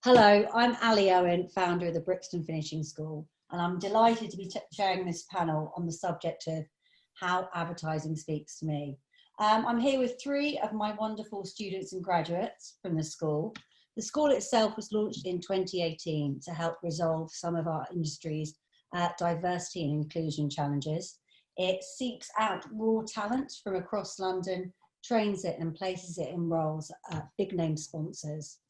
Hello, I'm Ali Owen, founder of the Brixton Finishing School, and I'm delighted to be chairing this panel on the subject of how advertising speaks to me. I'm here with three of my wonderful students and graduates from the school. The school itself was launched in 2018 to help resolve some of our industry's diversity and inclusion challenges. It seeks out raw talent from across London, trains it and places it in roles at big name sponsors.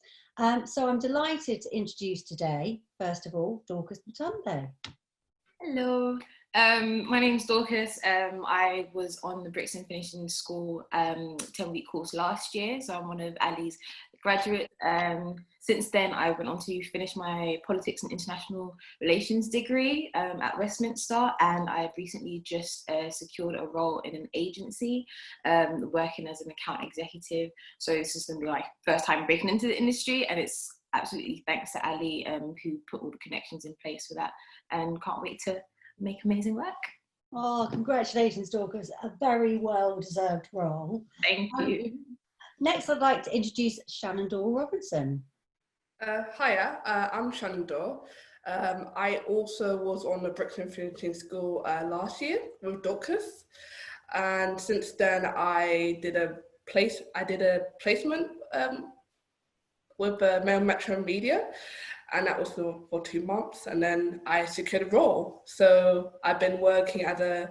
So I'm delighted to introduce today, first of all, Dorcas Mutombo. Hello, my name's Dorcas. I was on the Brixton Finishing School 10-week course last year, so I'm one of Ali's graduates. Since then, I went on to finish my Politics and International Relations degree at Westminster, and I've recently just secured a role in an agency, working as an account executive. So this is going to be my first time breaking into the industry, and it's absolutely thanks to Ali, who put all the connections in place for that, and can't wait to make amazing work. Oh, congratulations, Dorcas. A very well-deserved role. Thank you. Next, I'd like to introduce Shannon Dorr Robinson. Hiya, I'm Shannon Dorr. I also was on the Brixton Finishing School last year with Dorcas, and since then I did a placement with Mail Metro Media, and that was for 2 months, and then I secured a role. So I've been working as a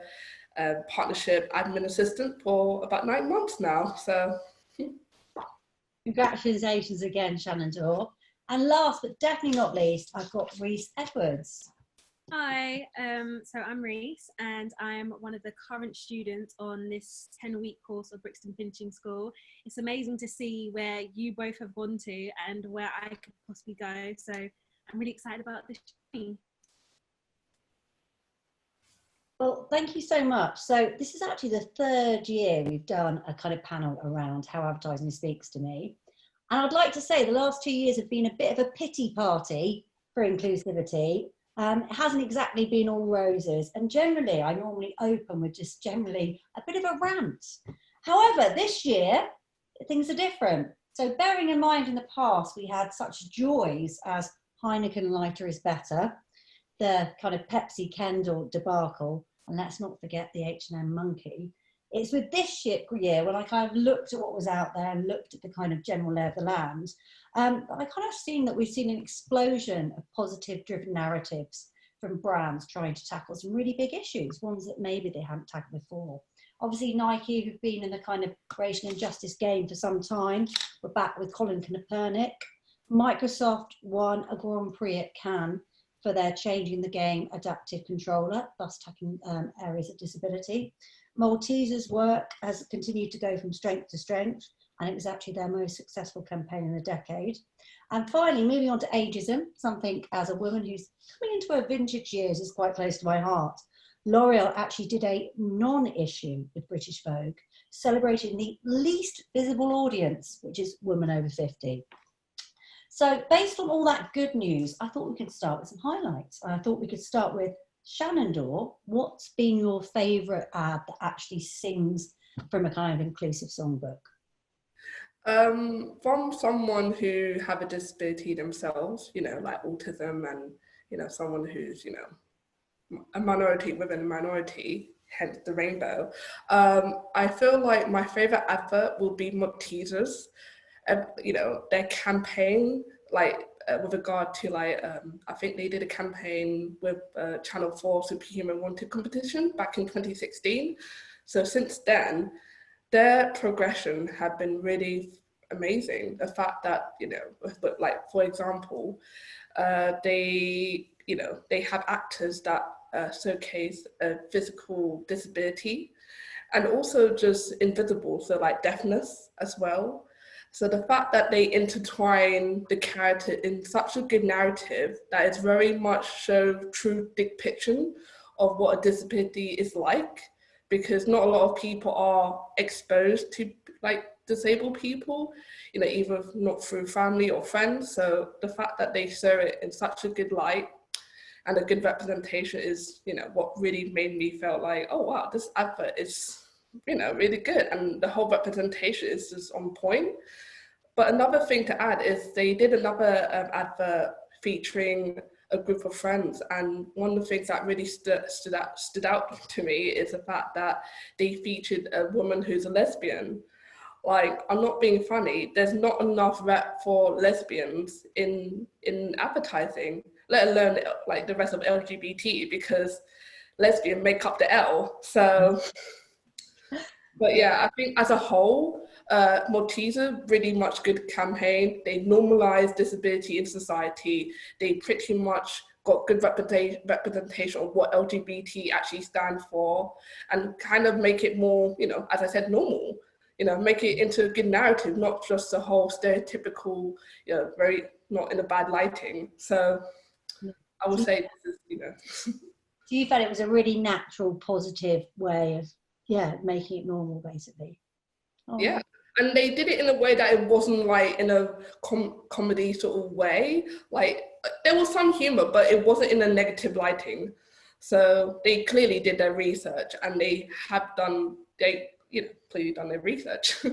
partnership admin assistant for about 9 months now. So Congratulations again, Shannon Dorr. And last but definitely not least, I've got Reese Edwards. Hi, so I'm Reese, and I'm one of the current students on this 10-week course of Brixton Finishing School. It's amazing to see where you both have gone to and where I could possibly go. So I'm really excited about this journey. Well, thank you so much. So this is actually the third year we've done a kind of panel around how advertising speaks to me. And I'd like to say the last 2 years have been a bit of a pity party for inclusivity. It hasn't exactly been all roses. And generally, I normally open with just generally a bit of a rant. However, this year, things are different. So bearing in mind in the past, we had such joys as Heineken lighter is better, the kind of Pepsi Kendall debacle, and let's not forget the H&M monkey. It's with this year when I kind of looked at what was out there and looked at the kind of general lay of the land, I kind of seen that we've seen an explosion of positive driven narratives from brands trying to tackle some really big issues, ones that maybe they haven't tackled before. Obviously Nike, who've been in the kind of racial injustice game for some time, we're back with Colin Kaepernick. Microsoft won a Grand Prix at Cannes for their Changing the Game adaptive controller, thus tackling areas of disability. Malteser's work has continued to go from strength to strength, and it was actually their most successful campaign in a decade. And finally, moving on to ageism, something as a woman who's coming into her vintage years is quite close to my heart. L'Oreal actually did a non-issue with British Vogue, celebrating the least visible audience, which is women over 50. So based on all that good news, I thought we could start with some highlights. I thought we could start with Shannon Dorr. What's been your favourite ad that actually sings from a kind of inclusive songbook? From someone who have a disability themselves, you know, like autism, and, you know, someone who's, you know, a minority within a minority, hence the rainbow. I feel like my favourite advert will be Maltesers. You know, their campaign, like with regard to like, I think they did a campaign with Channel 4 Superhuman Wanted competition back in 2016. So since then, their progression have been really amazing. The fact that, you know, but like, for example, they have actors that showcase a physical disability and also just invisible, so like deafness as well. So the fact that they intertwine the character in such a good narrative that it's very much show true depiction of what a disability is like, because not a lot of people are exposed to like disabled people, you know, either not through family or friends. So the fact that they show it in such a good light and a good representation is, you know, what really made me feel like, oh wow, this advert is, you know, really good, and the whole representation is just on point. But another thing to add is they did another advert featuring a group of friends, and one of the things that really stood out to me is the fact that they featured a woman who's a lesbian. Like, I'm not being funny, there's not enough rep for lesbians in advertising, let alone like the rest of LGBT, because lesbian make up the L. So, but yeah, I think as a whole, Malteser, really much good campaign. They normalized disability in society. They pretty much got good representation of what LGBT actually stands for, and kind of make it more, you know, as I said, normal. You know, make it into a good narrative, not just the whole stereotypical, you know, very not in a bad lighting. So I would say this is, you know. So you felt it was a really natural, positive way of, yeah, making it normal, basically. Oh. Yeah, and they did it in a way that it wasn't like in a comedy sort of way. Like, there was some humor, but it wasn't in a negative lighting. So they clearly did their research, and they have done, you know, clearly done their research.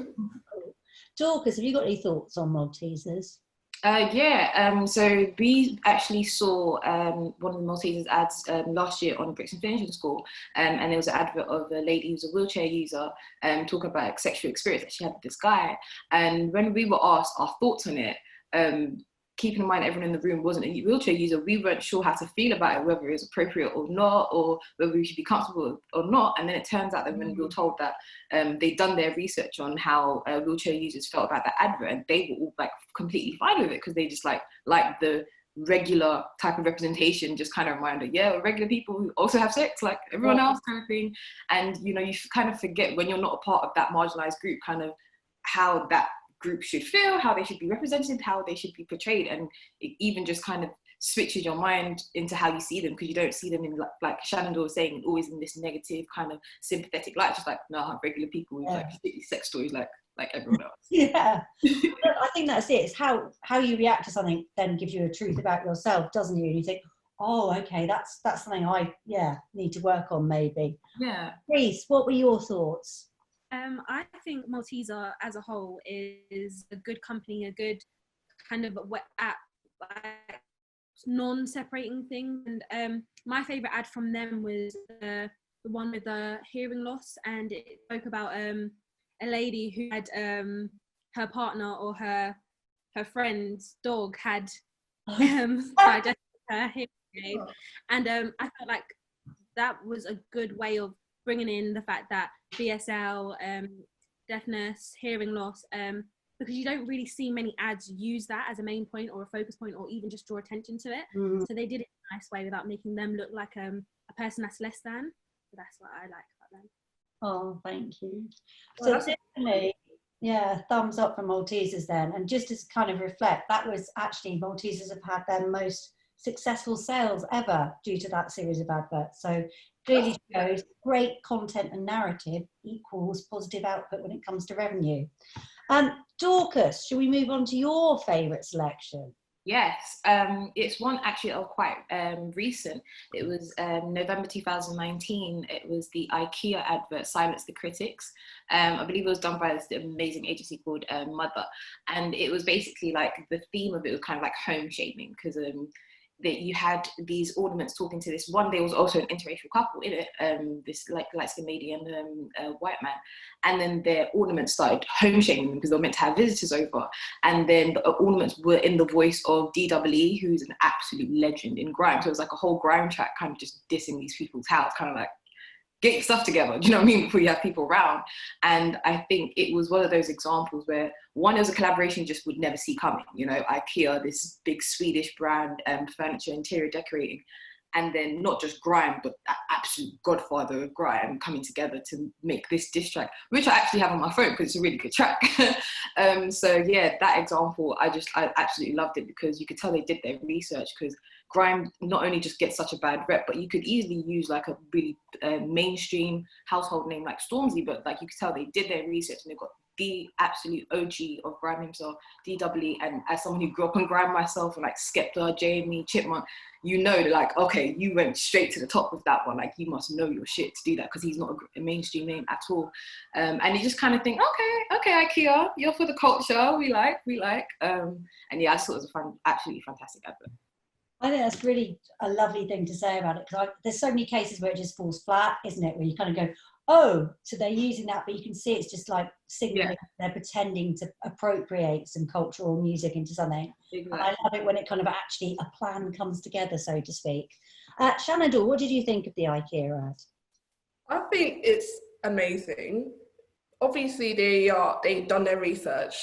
Dorcas, have you got any thoughts on Maltesers? So we actually saw one of the Maltesers ads last year on Brixton Finishing School, and there was an advert of a lady who's a wheelchair user talking about a sexual experience that she had with this guy. And when we were asked our thoughts on it, keeping in mind everyone in the room wasn't a wheelchair user, we weren't sure how to feel about it, whether it was appropriate or not, or whether we should be comfortable or not. And then it turns out that when we were told that they'd done their research on how wheelchair users felt about that advert, and they were all like completely fine with it, because they just like the regular type of representation, just kind of reminded, yeah, regular people who also have sex like everyone else, kind of thing. And you know, you kind of forget when you're not a part of that marginalized group, kind of how that group should feel, how they should be represented, how they should be portrayed, and it even just kind of switches your mind into how you see them, because you don't see them in like Shannon was saying, always in this negative kind of sympathetic light, just like, no, regular people with like sex stories like everyone else. Yeah. I think that's it. It's how you react to something then gives you a truth about yourself, doesn't you? And you think, oh, okay, that's something I need to work on, maybe. Yeah. Reese, what were your thoughts? I think Malteser as a whole is a good company, a good kind of app, like non-separating things. And my favourite ad from them was the one with the hearing loss, and it spoke about a lady who had her partner or her friend's dog had digested her hearing aid, and I felt like that was a good way of bringing in the fact that BSL, deafness, hearing loss, because you don't really see many ads use that as a main point or a focus point, or even just draw attention to it. So they did it in a nice way without making them look like a person that's less than. So that's what I like about them. Oh, thank you. Well, so definitely, yeah, thumbs up for Maltesers then. And just to kind of reflect, that was actually, Maltesers have had their most successful sales ever due to that series of adverts. So clearly shows great content and narrative equals positive output when it comes to revenue. Dorcas, shall we move on to your favourite selection? Yes, it's one actually quite recent. It was November 2019. It was the IKEA advert, Silence the Critics. I believe it was done by this amazing agency called Mother. And it was basically like, the theme of it was kind of like home shaming, because that you had these ornaments talking to this one. There was also an interracial couple in it, this like light-skinned lady and a white man, and then their ornaments started home shaming them because they were meant to have visitors over, and then the ornaments were in the voice of DWE, who's an absolute legend in grime. So it was like a whole grime track kind of just dissing these people's house, kind of like, get your stuff together, do you know what I mean, before you have people around. And I think it was one of those examples where, one, it was a collaboration you just would never see coming, you know, IKEA, this big Swedish brand, furniture, interior decorating, and then not just grime, but that absolute godfather of grime coming together to make this diss track, which I actually have on my phone because it's a really good track. So yeah, that example, I absolutely loved it, because you could tell they did their research, because grime not only just gets such a bad rep, but you could easily use like a really mainstream household name like Stormzy, but like you could tell they did their research and they got the absolute OG of grime himself, DWE, and as someone who grew up on grime myself, and like Skepta, Jamie, Chipmunk, you know, like, okay, you went straight to the top with that one. Like, you must know your shit to do that, because he's not a mainstream name at all. And you just kind of think, okay, IKEA, you're for the culture, we like. And yeah, I just thought it was a absolutely fantastic advert. I think that's really a lovely thing to say about it, because there's so many cases where it just falls flat, isn't it? Where you kind of go, oh, so they're using that, but you can see it's just like signaling they're pretending to appropriate some cultural music into something. Exactly. And I love it when it kind of actually a plan comes together, so to speak. Shannon Dore, what did you think of the IKEA ad? I think it's amazing. Obviously, they've done their research.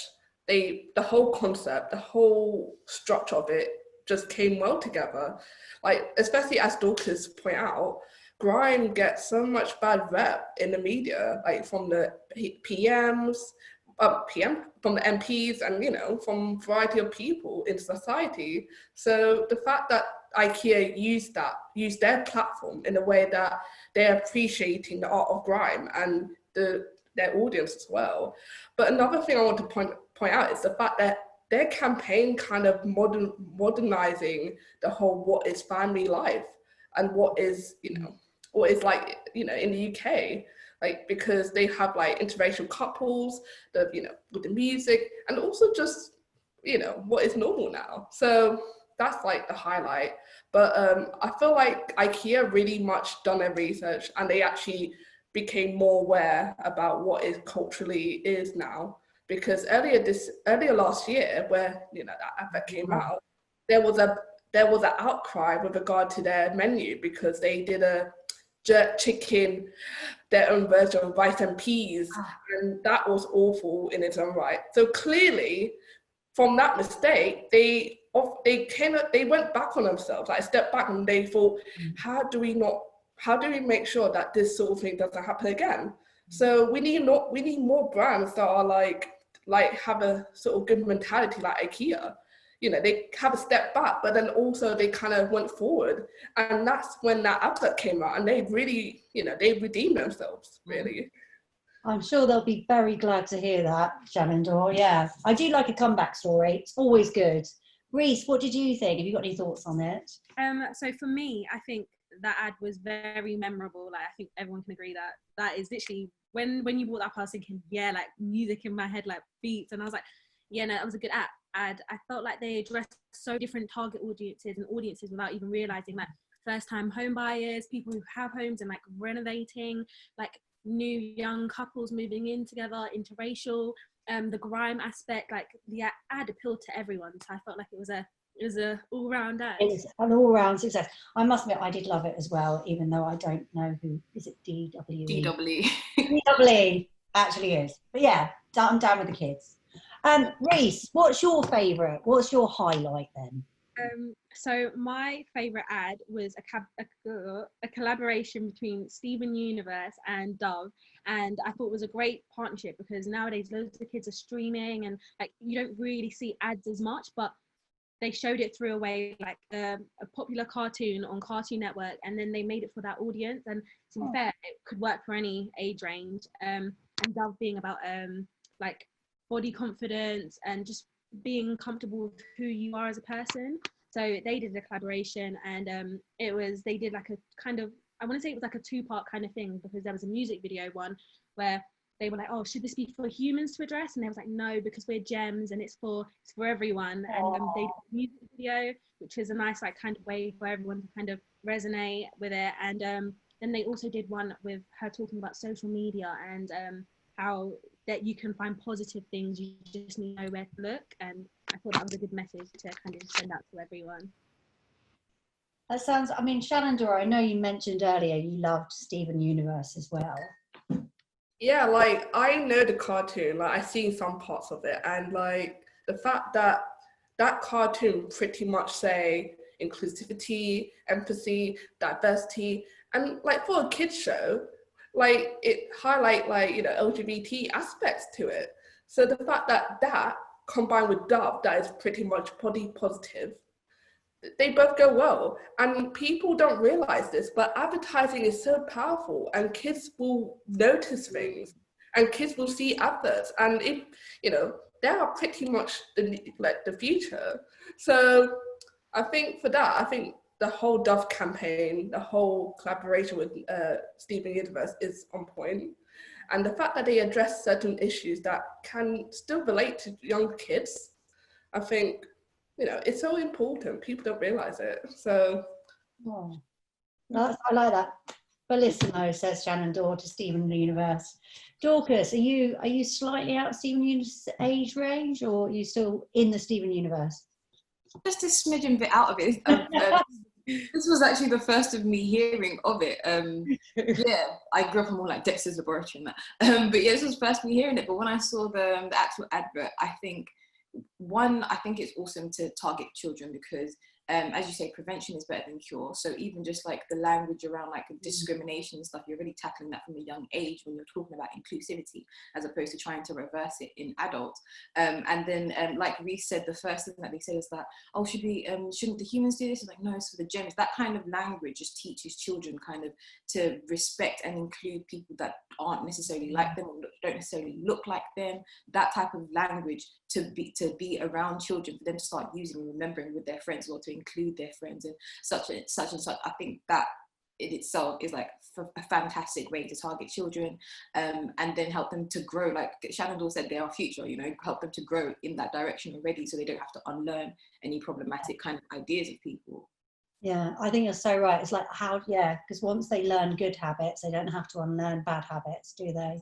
The whole concept, the whole structure of it just came well together. Like, especially as Dorcas point out, grime gets so much bad rep in the media, like from the PMs, from the MPs, and, you know, from a variety of people in society. So the fact that IKEA used their platform in a way that they're appreciating the art of grime and their audience as well. But another thing I want to point out is the fact that their campaign kind of modernizing the whole what is family life and what is, you know, what is like, you know, in the UK, like, because they have like interracial couples, you know, with the music, and also just, you know, what is normal now. So that's like the highlight. But I feel like IKEA really much done their research, and they actually became more aware about what is culturally is now. Because earlier last year, where, you know, that advert came out, there was an outcry with regard to their menu, because they did a jerk chicken, their own version of rice and peas, and that was awful in its own right. So clearly, from that mistake, they went back on themselves, like stepped back, and they thought, how do we make sure that this sort of thing doesn't happen again? So we need more brands that are like have a sort of good mentality like IKEA. You know, they have a step back, but then also they kind of went forward. And that's when that advert came out, and they really, you know, they redeemed themselves, really. I'm sure they'll be very glad to hear that, Shannon Dore. Yeah, I do like a comeback story. It's always good. Reese, what did you think? Have you got any thoughts on it? So for me, I think that ad was very memorable. Like, I think everyone can agree that is literally, when you brought that up, I was thinking, yeah, like music in my head, like beats, and I was like, yeah, no, that was a good ad. I felt like they addressed so different target audiences without even realizing, like first-time home buyers, people who have homes and like renovating, like new young couples moving in together, interracial, the grime aspect, like the ad appealed to everyone. So I felt like it was a all-round ad. It's an all-round success. I must admit, I did love it as well, even though I don't know who is it. DWE. DWE actually is, but yeah, I'm down with the kids. Reese, what's your favourite? What's your highlight then? So my favourite ad was a collaboration between Steven Universe and Dove, and I thought it was a great partnership, because nowadays loads of kids are streaming, and like you don't really see ads as much, but they showed it through a way, like a popular cartoon on Cartoon Network, and then they made it for that audience. And to be fair, it could work for any age range. And Dove being about like body confidence and just being comfortable with who you are as a person. So they did a collaboration, and they did like a kind of, I want to say it was like a two-part kind of thing, because there was a music video one where they were like, oh, should this be for humans to address? And they was like, no, because we're gems and it's for everyone. And they did a music video, which was a nice like kind of way for everyone to kind of resonate with it. And then they also did one with her talking about social media and how that you can find positive things, you just need to know where to look. And I thought that was a good message to kind of send out to everyone. That sounds, I mean, Shannon Dore, I know you mentioned earlier you loved Steven Universe as well. Yeah, like I know the cartoon, like I've seen some parts of it, and like the fact that that cartoon pretty much say inclusivity, empathy, diversity, and like for a kids show, like it highlight like, you know, LGBT aspects to it. So the fact that that combined with Dove, that is pretty much body positive, they both go well. And people don't realize this, but advertising is so powerful, and kids will notice things and kids will see adverts, and if, you know, they are pretty much the future. So I think for that, I think the whole Dove campaign, the whole collaboration with Steven Universe is on point. And the fact that they address certain issues that can still relate to younger kids, I think, you know, it's so important. People don't realize it. So, oh, I like that. But listen, though, says Shannon Dorr to Steven Universe. Dorcas, are you slightly out of Steven Universe's age range, or are you still in the Steven Universe? Just a smidgen bit out of it. This was actually the first of me hearing of it. Yeah, I grew up in more like Dexter's Laboratory and that. But yeah, this was first me hearing it. But when I saw the actual advert, I think it's awesome to target children because, as you say, prevention is better than cure. So even just like the language around like discrimination and stuff, you're really tackling that from a young age when you're talking about inclusivity, as opposed to trying to reverse it in adults. And then, like Reese said, the first thing that they said is that, oh, shouldn't the humans do this? It's like, no, it's for the gems. That kind of language just teaches children kind of to respect and include people that aren't necessarily like them or don't necessarily look like them. That type of language to be around children, for them to start using and remembering with their friends, or to include their friends and such and such. I think that in itself is like a fantastic way to target children, and then help them to grow. Like Shannon Dorr said, they are future, you know, help them to grow in that direction already, so they don't have to unlearn any problematic kind of ideas of people. Yeah, I think you're so right. It's like because once they learn good habits, they don't have to unlearn bad habits, do they?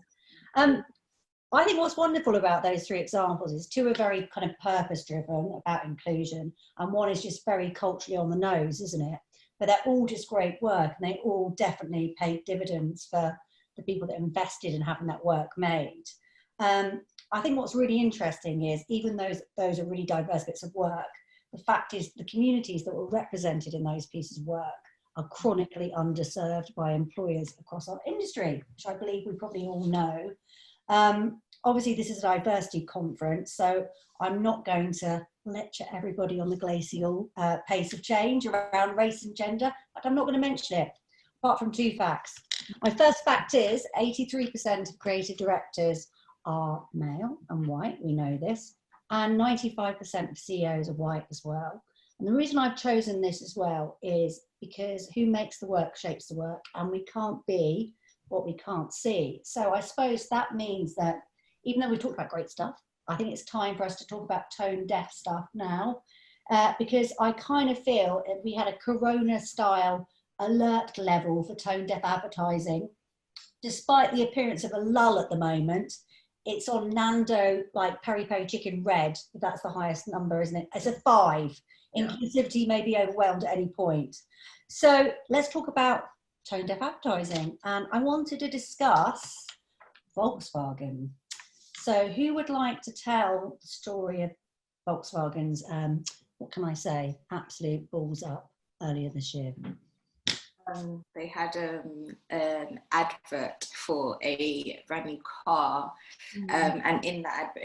I think what's wonderful about those three examples is two are very kind of purpose driven about inclusion, and one is just very culturally on the nose, isn't it? But they're all just great work, and they all definitely pay dividends for the people that invested in having that work made. I think what's really interesting is, even those are really diverse bits of work, the fact is the communities that were represented in those pieces of work are chronically underserved by employers across our industry, which I believe we probably all know. Obviously, this is a diversity conference, so I'm not going to lecture everybody on the glacial pace of change around race and gender, but I'm not going to mention it, apart from two facts. My first fact is 83% of creative directors are male and white, we know this, and 95% of CEOs are white as well. And the reason I've chosen this as well is because who makes the work shapes the work, and we can't be what we can't see. So I suppose that means that even though we talked about great stuff, I think it's time for us to talk about tone deaf stuff now, because I kind of feel if we had a Corona style alert level for tone deaf advertising, despite the appearance of a lull at the moment, it's on Nando, like peri peri chicken red. That's the highest number, isn't it? It's a 5. Inclusivity may be overwhelmed at any point. So let's talk about tone deaf advertising. And I wanted to discuss Volkswagen. So who would like to tell the story of Volkswagen's, what can I say, absolute balls up earlier this year? They had an advert for a brand new car, and in the advert,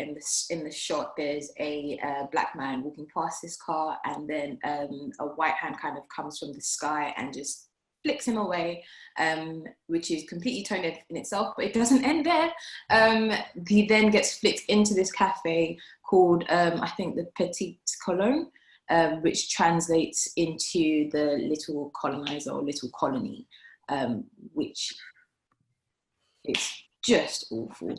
in the shot, there's a black man walking past this car, and then a white hand kind of comes from the sky and just flicks him away, which is completely tone deaf in itself, but it doesn't end there. He then gets flicked into this cafe called, I think, the Petite Cologne, which translates into the little colonizer or little colony, which is just awful.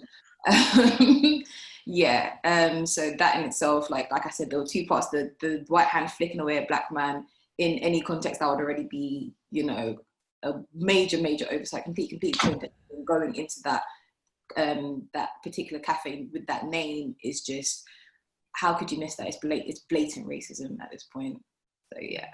So that in itself, like I said, there were two parts. The white hand flicking away a black man, in any context that would already be, you know, a major oversight, completely going into that that particular cafe with that name is just, how could you miss that? It's blatant racism at this point. So yeah.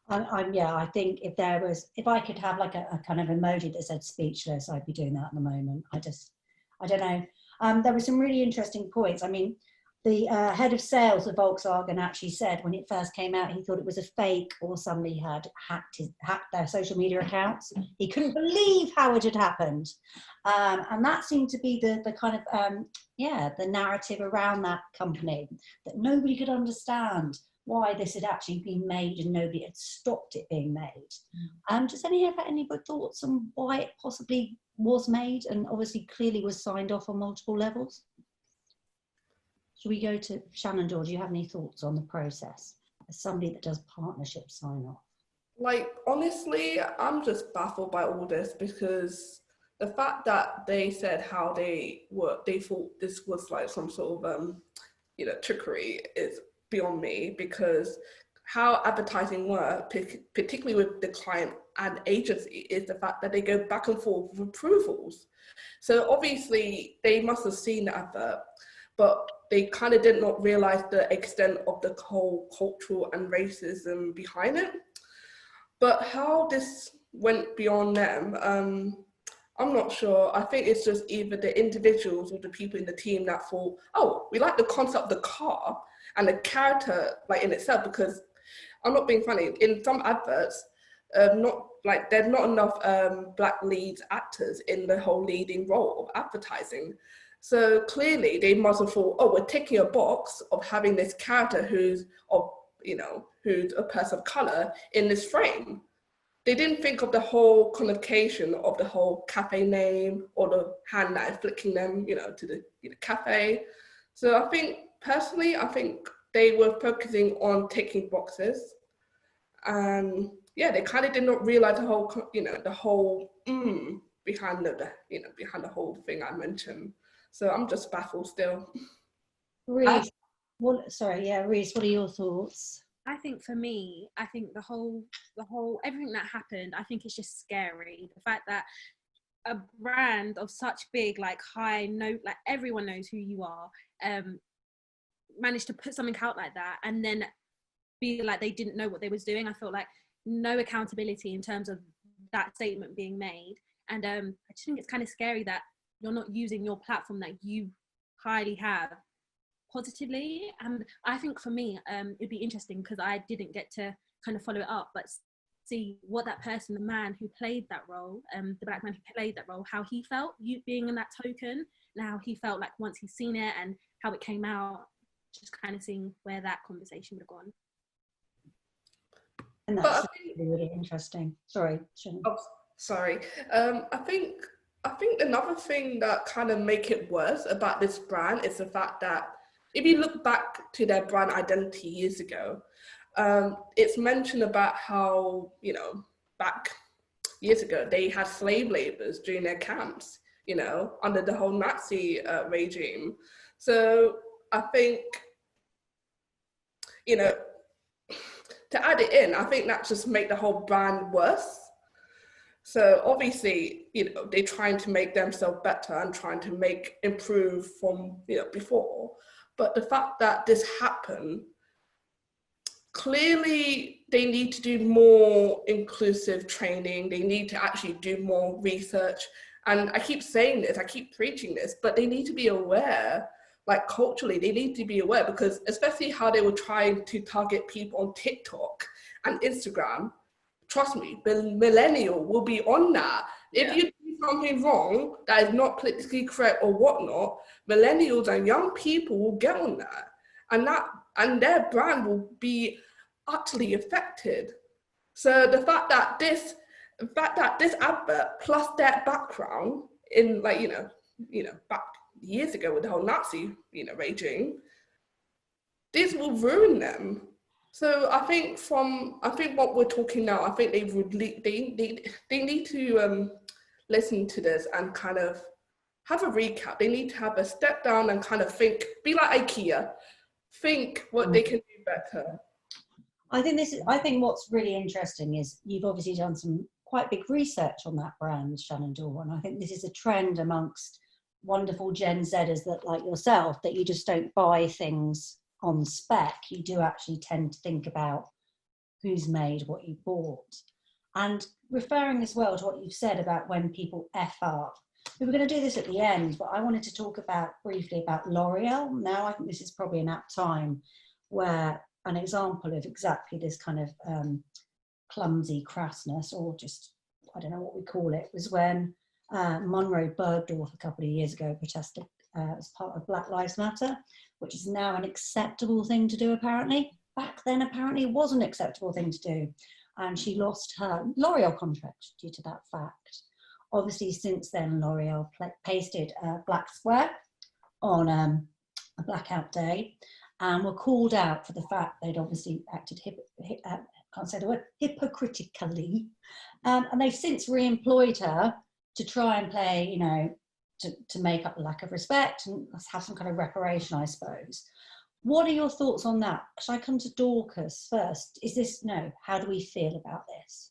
I think if I could have like a kind of emoji that said speechless, I'd be doing that at the moment. I don't know. There were some really interesting points. I mean, the head of sales of Volkswagen actually said when it first came out, he thought it was a fake or somebody had hacked their social media accounts. He couldn't believe how it had happened. And that seemed to be the kind of, the narrative around that company, that nobody could understand why this had actually been made and nobody had stopped it being made. Does anyone have any thoughts on why it possibly was made and obviously clearly was signed off on multiple levels? Should we go to Shannon, or do you have any thoughts on the process as somebody that does partnership sign off? Like, honestly, I'm just baffled by all this, because the fact that they said how they thought this was like some sort of trickery is beyond me, because how advertising work, particularly with the client and agency, is the fact that they go back and forth with approvals. So obviously they must have seen the advert, but they kind of did not realize the extent of the whole cultural and racism behind it. But how this went beyond them, I'm not sure. I think it's just either the individuals or the people in the team that thought, oh, we like the concept of the car and the character like in itself, because I'm not being funny, in some adverts, there's not enough black lead actors in the whole leading role of advertising. So clearly they must have thought, oh, we're ticking a box of having this character who's a person of color in this frame. They didn't think of the whole connotation of the whole cafe name or the hand that is flicking them, to the cafe. So I think they were focusing on ticking boxes, and yeah, they kind of did not realize the whole, behind the whole thing I mentioned. So I'm just baffled still. Reese, Reese, what are your thoughts? I think for me, I think the whole everything that happened, I think it's just scary. The fact that a brand of such big, like high note, like everyone knows who you are, managed to put something out like that and then be like they didn't know what they was doing. I felt like no accountability in terms of that statement being made. And I just think it's kind of scary that you're not using your platform that you highly have positively. And I think for me, it'd be interesting, because I didn't get to kind of follow it up, but see what that person, the man who played that role, the black man who played that role, how he felt you being in that token, and how he felt like once he's seen it and how it came out, just kind of seeing where that conversation would have gone. And that's really interesting. Sorry, Shannon. Oh, sorry. I think another thing that kind of make it worse about this brand is the fact that if you look back to their brand identity years ago, it's mentioned about how, back years ago, they had slave laborers during their camps, under the whole Nazi regime. So I think, to add it in, I think that just make the whole brand worse. So obviously, they're trying to make themselves better and trying to improve from, before. But the fact that this happened, clearly they need to do more inclusive training. They need to actually do more research. And I keep saying this, I keep preaching this, but they need to be aware, like culturally, they need to be aware, because especially how they were trying to target people on TikTok and Instagram, trust me, the millennial will be on that. If you do something wrong that is not politically correct or whatnot, millennials and young people will get on that. And their brand will be utterly affected. So the fact that this advert plus their background in back years ago with the whole Nazi, regime, this will ruin them. So I think what we're talking now, I think they need to listen to this and kind of have a recap. They need to have a step down and kind of think, be like IKEA, think what they can do better. I think what's really interesting is you've obviously done some quite big research on that brand, Shannon Dorr, and I think this is a trend amongst wonderful Gen Zers that, like yourself, that you just don't buy things on spec. You do actually tend to think about who's made what you bought. And referring as well to what you've said about when people F up, we were going to do this at the end, but I wanted to talk briefly about L'Oreal. Now I think this is probably an apt time where an example of exactly this kind of clumsy crassness, or just, I don't know what we call it, was when Monroe Bergdorf a couple of years ago protested as part of Black Lives Matter, which is now an acceptable thing to do apparently. back then apparently it was an acceptable thing to do. And she lost her L'Oreal contract due to that fact. Obviously, since then, L'Oreal pasted a black square on a blackout day and were called out for the fact they'd obviously acted, can't say the word, hypocritically. And they've since re-employed her to try and play, you know, to make up the lack of respect and have some kind of reparation, I suppose. What are your thoughts on that? Should I come to Dorcas first? Is this, no, how do we feel about this?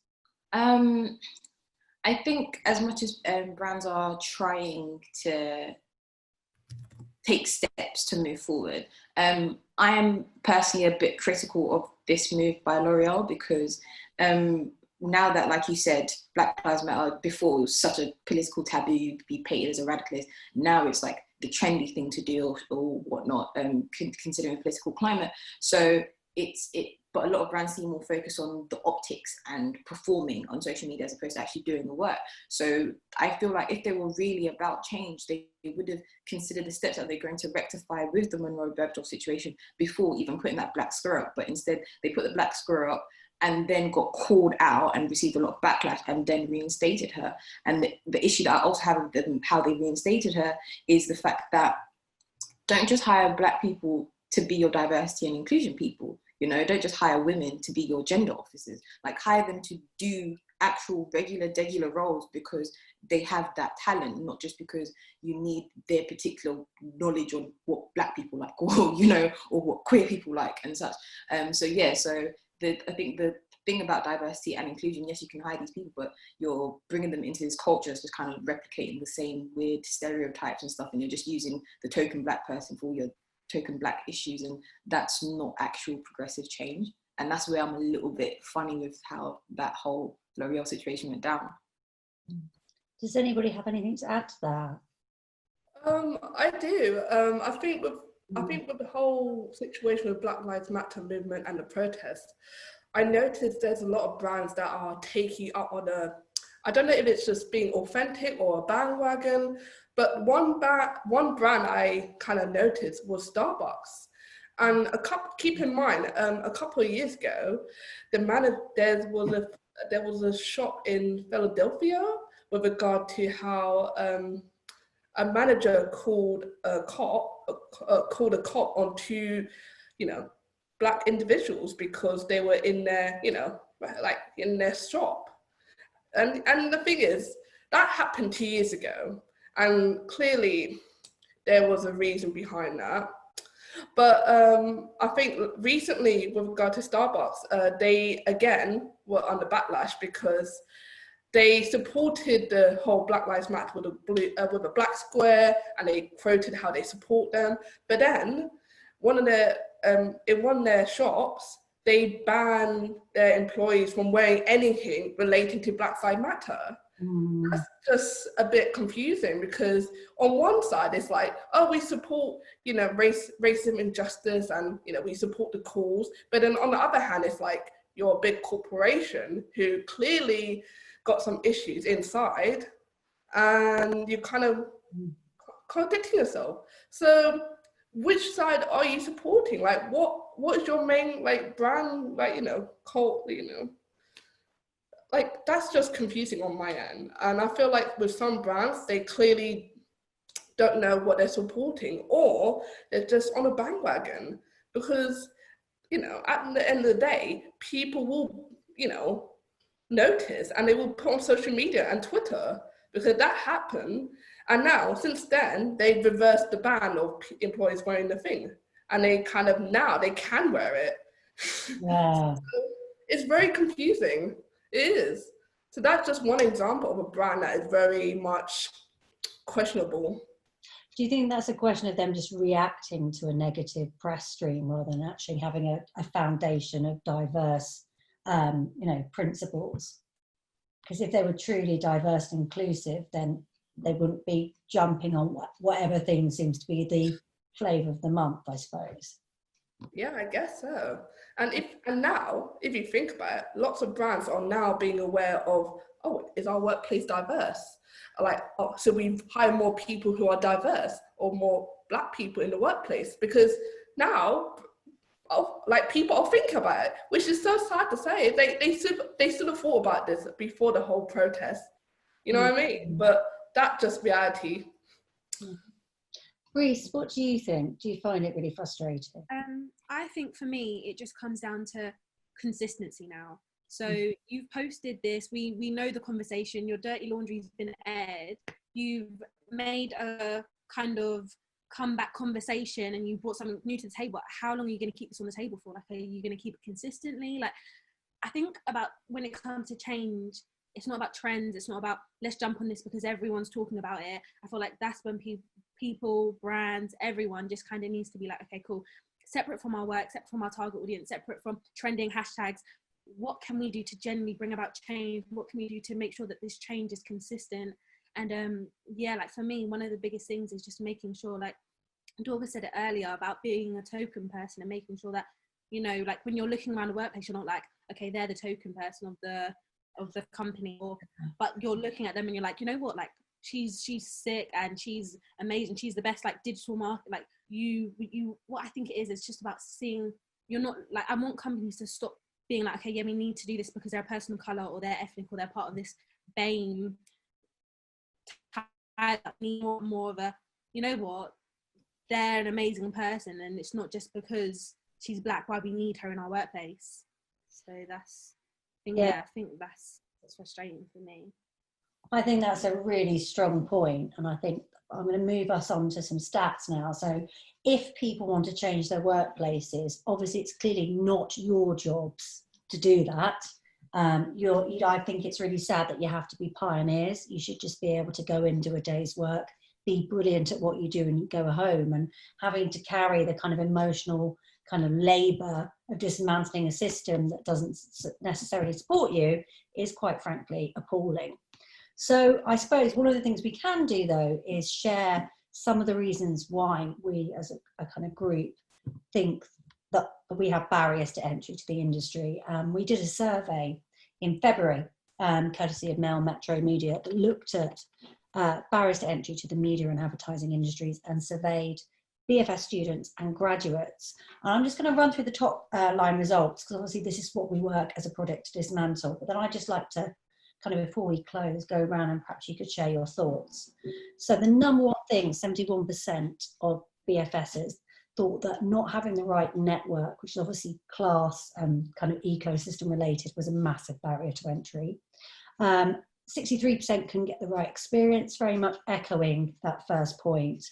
I think as much as brands are trying to take steps to move forward, I am personally a bit critical of this move by L'Oreal because now that, like you said, Black Lives Matter, before it was such a political taboo, you'd be painted as a radicalist. Now it's like the trendy thing to do or whatnot, considering the political climate. So but a lot of brands seem more focused on the optics and performing on social media as opposed to actually doing the work. So I feel like if they were really about change, they would have considered the steps that they're going to rectify with the Monroe Bergdorf situation before even putting that black square up. But instead, they put the black square up and then got called out and received a lot of backlash and then reinstated her. And the issue that I also have with them, how they reinstated her, is the fact that don't just hire Black people to be your diversity and inclusion people. You know, don't just hire women to be your gender officers. Like, hire them to do actual regular roles because they have that talent, not just because you need their particular knowledge on what Black people like, or, you know, or what queer people like and such. I think the thing about diversity and inclusion, yes, you can hire these people, but you're bringing them into this culture that's just kind of replicating the same weird stereotypes and stuff, and you're just using the token Black person for your token Black issues, and that's not actual progressive change. And that's where I'm a little bit funny with how that whole L'Oreal situation went down. Does anybody have anything to add to that? I do. I think with the whole situation with Black Lives Matter movement and the protests, I noticed there's a lot of brands that are taking up on I don't know if it's just being authentic or a bandwagon, but one brand I kind of noticed was Starbucks. And keep in mind, a couple of years ago, there was a shop in Philadelphia with regard to how a manager called a cop on two, you know, Black individuals because they were in their, you know, like in their shop. And the thing is, that happened 2 years ago, and clearly there was a reason behind that. But I think recently, with regard to Starbucks, they again were under backlash because they supported the whole Black Lives Matter with a black square, and they quoted how they support them. But then, in one of their shops, they ban their employees from wearing anything relating to Black Lives Matter. That's just a bit confusing because on one side it's like, oh, we support, you know, racism, injustice, and, you know, we support the cause. But then on the other hand, it's like you're a big corporation who clearly got some issues inside, and you're kind of contradicting yourself. So which side are you supporting? Like, what is your main, like, brand, like, you know, cult, you know? Like, that's just confusing on my end. And I feel like with some brands, they clearly don't know what they're supporting, or they're just on a bandwagon because, you know, at the end of the day, people will, you know, notice, and they will put on social media and Twitter because that happened. And now, since then, they've reversed the ban of employees wearing the thing, and they kind of, now they can wear it. Yeah. So it's very confusing. It is. So that's just one example of a brand that is very much questionable. Do you think that's a question of them just reacting to a negative press stream rather than actually having a foundation of diverse, you know, principles? Because if they were truly diverse and inclusive, then they wouldn't be jumping on whatever thing seems to be the flavour of the month, I suppose. Yeah, I guess so. And now, if you think about it, lots of brands are now being aware of, oh, is our workplace diverse? Like, oh, so we hire more people who are diverse or more Black people in the workplace, because now like people will think about it, which is so sad to say. They should have thought about this before the whole protest. You know what I mean? But that's just reality. Reese, what do you think? Do you find it really frustrating? I think for me, it just comes down to consistency now. So you've posted this, we know the conversation, your dirty laundry's been aired, you've made a kind of comeback conversation and you brought something new to the table. How long are you going to keep this on the table for? Like, are you going to keep it consistently? Like, I think about when it comes to change, it's not about trends, it's not about let's jump on this because everyone's talking about it. I feel like that's when people, brands, everyone just kind of needs to be like, okay, cool, separate from our work, separate from our target audience, separate from trending hashtags, what can we do to generally bring about change? What can we do to make sure that this change is consistent? And like for me, one of the biggest things is just making sure, like Dorcas said it earlier, about being a token person and making sure that, you know, like when you're looking around the workplace, you're not like, okay, they're the token person of the company, but you're looking at them and you're like, you know what, like she's sick and she's amazing, she's the best, like digital market, like you what I think it is, it's just about seeing, you're not like, I want companies to stop being like, okay, yeah, we need to do this because they're a person of colour or they're ethnic or they're part of this BAME. I need more of a, you know what, they're an amazing person and it's not just because she's black why we need her in our workplace. So that's, I think that's frustrating for me. I think that's a really strong point, and I think I'm going to move us on to some stats now. So if people want to change their workplaces, obviously it's clearly not your jobs to do that. I think it's really sad that you have to be pioneers. You should just be able to go into a day's work, be brilliant at what you do and go home, and having to carry the kind of emotional kind of labour of dismantling a system that doesn't necessarily support you is quite frankly appalling. So I suppose one of the things we can do though is share some of the reasons why we as a kind of group think that we have barriers to entry to the industry. We did a survey in February, courtesy of Mail Metro Media, that looked at barriers to entry to the media and advertising industries and surveyed BFS students and graduates. And I'm just going to run through the top line results because obviously this is what we work as a project to dismantle. But then I'd just like to kind of, before we close, go around and perhaps you could share your thoughts. So the number one thing, 71% of BFSs thought that not having the right network, which is obviously class and kind of ecosystem related, was a massive barrier to entry. 63% couldn't get the right experience, very much echoing that first point.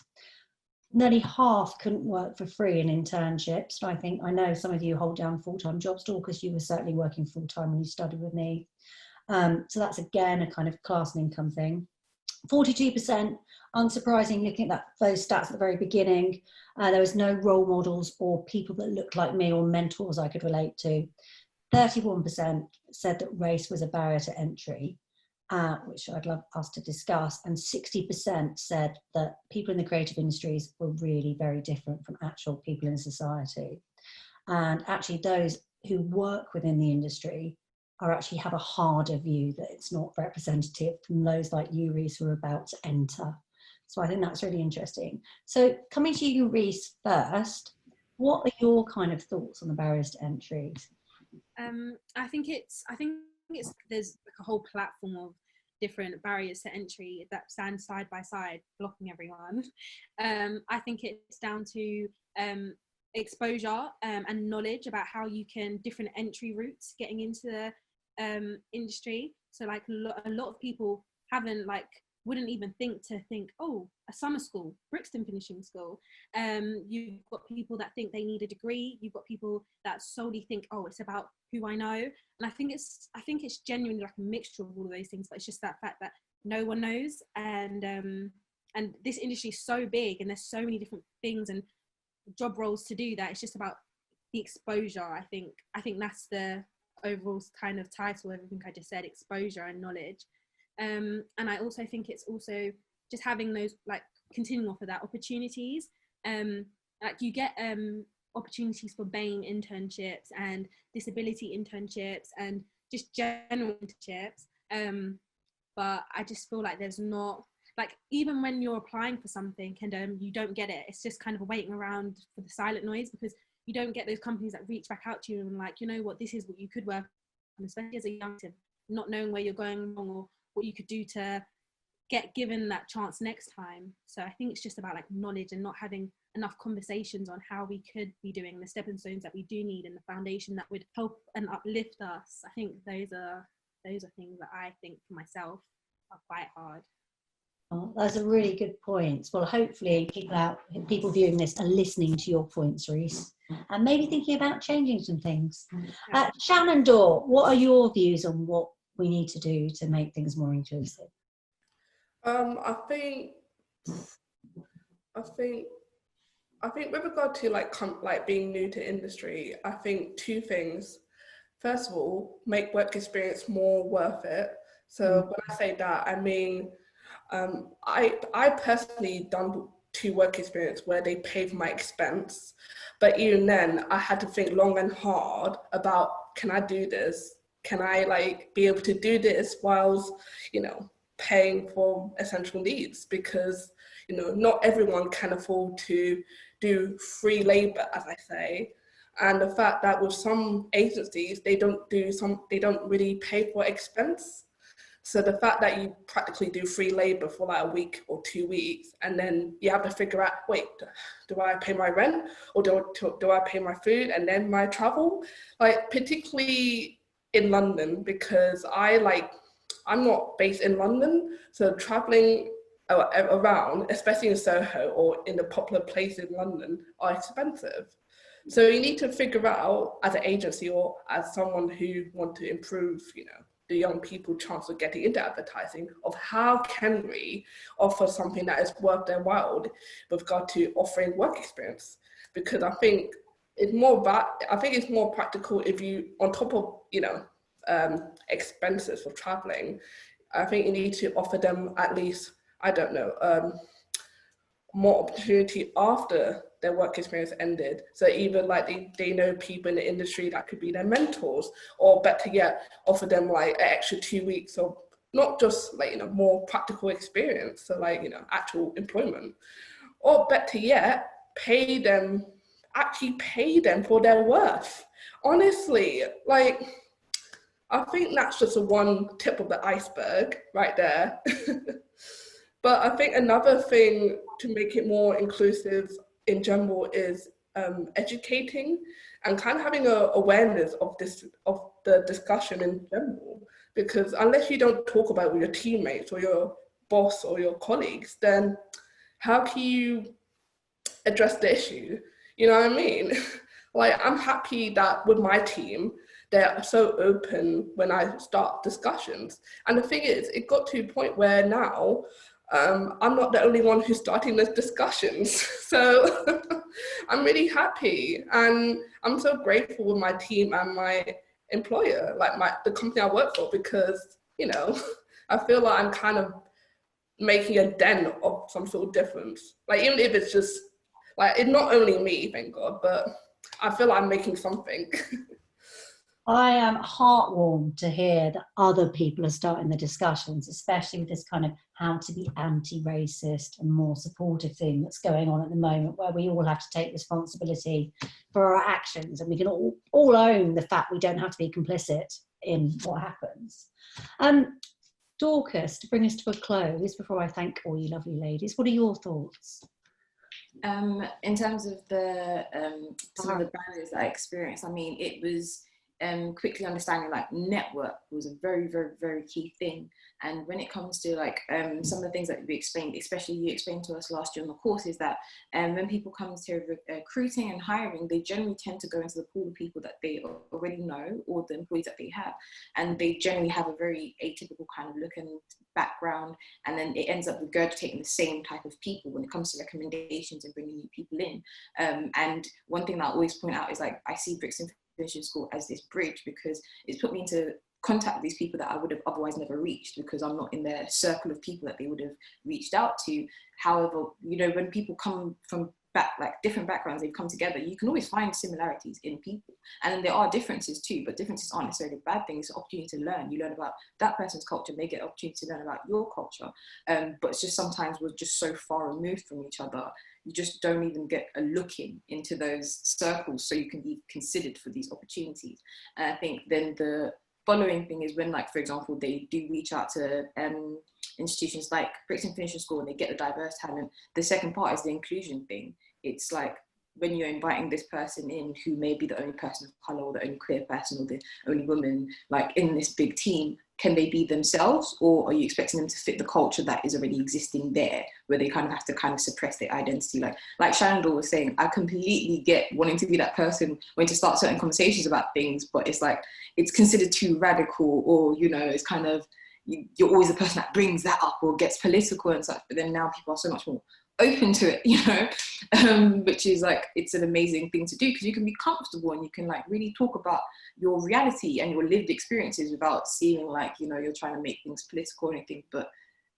Nearly half couldn't work for free in internships. I know some of you hold down full-time jobs, because you were certainly working full-time when you studied with me. So that's again a kind of class and income thing. 42%, unsurprising, looking at those stats at the very beginning, there was no role models or people that looked like me or mentors I could relate to. 31% said that race was a barrier to entry, which I'd love us to discuss, and 60% said that people in the creative industries were really very different from actual people in society. And actually those who work within the industry actually have a harder view that it's not representative from those like you, Reese, who are about to enter. So I think that's really interesting. So coming to you, Reese, first, what are your kind of thoughts on the barriers to entry? I think there's like a whole platform of different barriers to entry that stand side by side, blocking everyone. I think it's down to exposure and knowledge about how you can, different entry routes getting into the industry. So like a lot of people wouldn't even think, oh, a summer school, Brixton Finishing School. You've got people that think they need a degree. You've got people that solely think, oh, it's about who I know. And I think it's genuinely like a mixture of all of those things, but it's just that fact that no one knows. And this industry is so big and there's so many different things and job roles to do that it's just about the exposure. I think that's the overall kind of title of everything I just said, exposure and knowledge. And I also think it's also just having those, like, continuing off of that, opportunities. Like you get opportunities for BAME internships and disability internships and just general internships. But I just feel like there's not, like, even when you're applying for something and you don't get it, it's just kind of waiting around for the silent noise, because you don't get those companies that reach back out to you and like, you know what, this is what you could work on, especially as a youngster, not knowing where you're going wrong or what you could do to get given that chance next time. So I think it's just about like knowledge and not having enough conversations on how we could be doing the stepping stones that we do need and the foundation that would help and uplift us. I think those are things that I think for myself are quite hard. Oh, those are really good points. Well, hopefully people viewing this are listening to your points, Reese, and maybe thinking about changing some things. Shannon Dorr, what are your views on what we need to do to make things more inclusive? I think with regard to like being new to industry, I think two things. First of all, make work experience more worth it. So when I say that, I mean, I personally done 2 work experience where they paid for my expense, but even then I had to think long and hard about, can I do this? Can I like be able to do this whilst, you know, paying for essential needs? Because, you know, not everyone can afford to do free labor, as I say. And the fact that with some agencies, they don't really pay for expense. So the fact that you practically do free labor for like a week or 2 weeks, and then you have to figure out, wait, do I pay my rent, or do I pay my food and then my travel? Like particularly in London, because I'm not based in London, so traveling around, especially in Soho or in the popular places in London, are expensive. So you need to figure out as an agency or as someone who want to improve, you know, the young people chance of getting into advertising, of how can we offer something that is worth their while with regard to offering work experience. Because I think it's more practical if you, on top of, you know, expenses for traveling, I think you need to offer them at least, I don't know, more opportunity after their work experience ended. So even like they know people in the industry that could be their mentors, or better yet, offer them like an extra 2 weeks of not just like, you know, more practical experience, so like, you know, actual employment, or better yet, actually pay them for their worth. Honestly, like, I think that's just one tip of the iceberg right there. But I think another thing to make it more inclusive in general is educating and kind of having an awareness of the discussion in general. Because unless you don't talk about it with your teammates or your boss or your colleagues, then how can you address the issue? You know what I mean? Like, I'm happy that with my team, they're so open when I start discussions. And the thing is, it got to a point where now, I'm not the only one who's starting those discussions. So I'm really happy, and I'm so grateful with my team and my employer, like the company I work for, because, you know, I feel like I'm kind of making a dent of some sort of difference. Like, even if it's just, like, it's not only me, thank God, but I feel like I'm making something. I am heartwarmed to hear that other people are starting the discussions, especially with this kind of how to be anti-racist and more supportive thing that's going on at the moment, where we all have to take responsibility for our actions, and we can all own the fact we don't have to be complicit in what happens. Dorcas, to bring us to a close, before I thank all you lovely ladies, what are your thoughts? In terms of some of the barriers that I experienced, I mean, it was quickly understanding like network was a very, very, very key thing. And when it comes to like some of the things that we explained, especially you explained to us last year on the course, is that when people come to recruiting and hiring, they generally tend to go into the pool of people that they already know, or the employees that they have, and they generally have a very atypical kind of look and background, and then it ends up regurgitating the same type of people when it comes to recommendations and bringing new people in. And one thing that I always point out is like, I see Brixton Finishing School as this bridge, because it's put me into contact with these people that I would have otherwise never reached, because I'm not in their circle of people that they would have reached out to. However, you know, when people come from different backgrounds, they've come together, you can always find similarities in people. And then there are differences too, but differences aren't necessarily a bad thing. It's an opportunity to learn. You learn about that person's culture, and they get an opportunity to learn about your culture. But it's just sometimes we're just so far removed from each other, you just don't even get a look into those circles so you can be considered for these opportunities. And I think then the following thing is when, like, for example, they do reach out to institutions like Brixton Finishing School and they get the diverse talent. The second part is the inclusion thing. It's like when you're inviting this person in who may be the only person of colour or the only queer person or the only woman, like in this big team, can they be themselves, or are you expecting them to fit the culture that is already existing there, where they kind of have to kind of suppress their identity? Like Shannon was saying, I completely get wanting to be that person when to start certain conversations about things, but it's like it's considered too radical, or you know, it's kind of you're always the person that brings that up or gets political and such. But then now people are so much more open to it, you know, which is like, it's an amazing thing to do, because you can be comfortable and you can like really talk about your reality and your lived experiences without seeming like, you know, you're trying to make things political or anything, but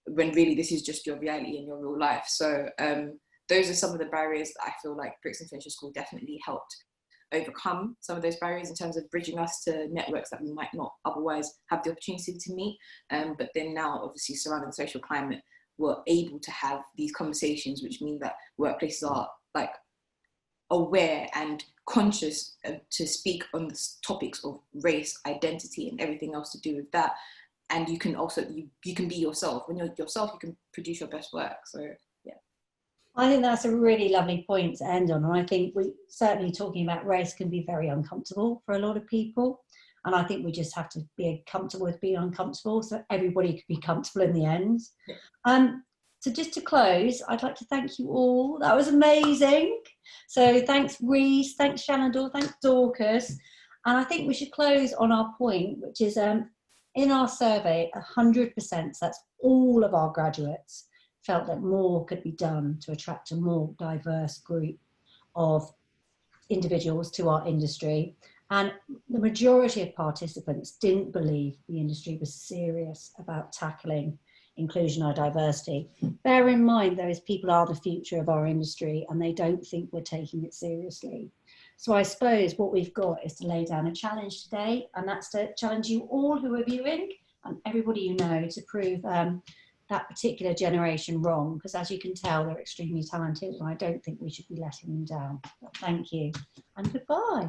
when really this is just your reality and your real life. So those are some of the barriers that I feel like Brixton Finishing School definitely helped overcome, some of those barriers in terms of bridging us to networks that we might not otherwise have the opportunity to meet. But then now, obviously, surrounding the social climate, we're able to have these conversations, which mean that workplaces are like aware and conscious to speak on the topics of race, identity, and everything else to do with that. And you can also, you can be yourself. When you're yourself, you can produce your best work. So yeah. I think that's a really lovely point to end on. And I think we certainly talking about race can be very uncomfortable for a lot of people. And I think we just have to be comfortable with being uncomfortable, so everybody could be comfortable in the end. So just to close, I'd like to thank you all. That was amazing. So thanks Reese, thanks Shannon, thanks Dorcas. And I think we should close on our point, which is in our survey, 100%, so that's all of our graduates, felt that more could be done to attract a more diverse group of individuals to our industry. And the majority of participants didn't believe the industry was serious about tackling inclusion or diversity. Bear in mind, those people are the future of our industry and they don't think we're taking it seriously. So I suppose what we've got is to lay down a challenge today, and that's to challenge you all who are viewing and everybody you know to prove that particular generation wrong, because as you can tell, they're extremely talented and I don't think we should be letting them down. But thank you and goodbye.